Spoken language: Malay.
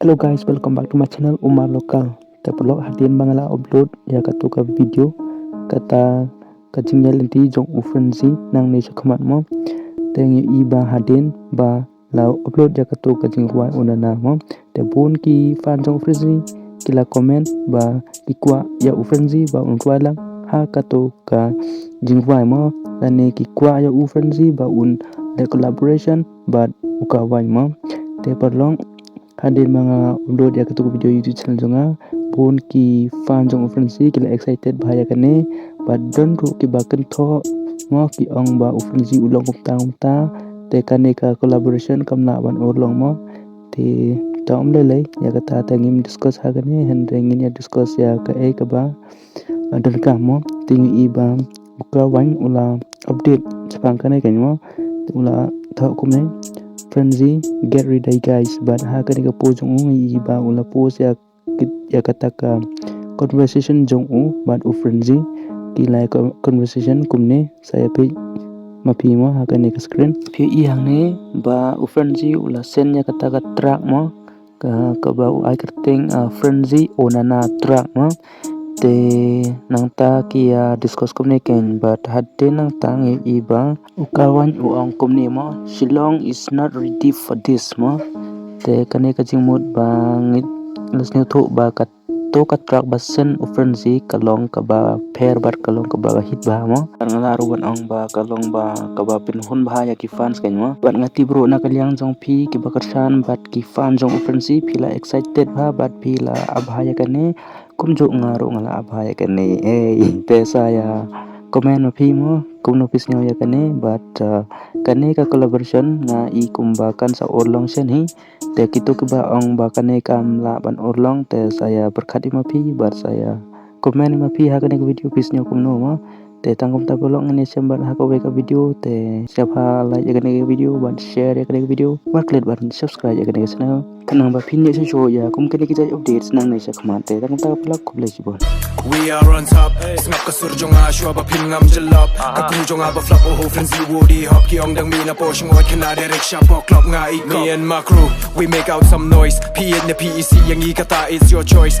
Hello guys, welcome back to my channel Umar Lokal. Tapolok hatin bangala upload ya katu ka video kata kajingnya lenti jong ufrenzi nang ne chakmat mo teng iba hadin ba lau upload ya katu ka jingrwai unana mo te bon ki fan jong ufrenzi kila comment ba ikwa ya ufrenzi ba unrwai lang ha katu ka jingrwai mo lane ki kwa ya ufrenzi ba un the collaboration ba ukawai mo te parlong hadir mga upload ya ketuk video YouTube channel jonga pun ki fan jong ufrenzi kila excited bahaya kane badon ru ki baken tho mo ki ong ba ufrenzi ulong kumta te kane ka collaboration kamna ban urlong mo te tom le ya kata tangim discuss ha kane hendengin ya discuss ya ka ka ba adon ka mo tingi iba buka wan ula update chapang kane kanyo ula tho kumne frenzy get ready guys but ha kani ka post jong ngi ba ula post ya kata ka conversation jong but frenzy ki like conversation kumne saya pe mapi mo ha kani ka screen pe i hang ne ba frenzy ula send ya kata ka track mo ka ba ai kerteng frenzy onana track mo te nang ta kia discuss kumne ken but hatte nang tang iba ukawan uang kumne mo Shillong is not ready for this mo te kane ka jingmut bang lasne tho ba kat to ka track basen ufrenzi kalong ka ba pair bar kalong ka ba hit ba mo ngala ruban ong ba kalong ba ka ba pinhun ba ya ki fans kan mo bat ngati bro na kalyang jong pi ki bakarsan bat ki fan jong ufrenzi pila excited ba bat pila abhaya kane kumjo ngaro ngala abhaya kane te saya komen mapi mo kum nopis nyo ya kane but kane ka collaboration nga i kumbakan sa orlong sen hi te kito ke ba ong ba kane kam la ban orlong te saya berkhati mapi bar saya komen mapi ha kane video pis nyo kum no mo te tangkum ta bolong ne sembar ha ko ka video te siapa like ya kane video ban share ya kane video bar klik ban subscribe ya kane channel kanang ba pin ya show ya kum kane kita update nang ne sakman te tangkum ta pelak kublai jibon. We are on top. Snap ka surjonga shwa ba pin ngam jalop. Ka krujonga ba flop o frenzy woody hop ki ong dang mi na poshing wat kana direct shop o club nga ikop. Me and my crew we make out some noise. P in the PEC yang ikata it's your choice.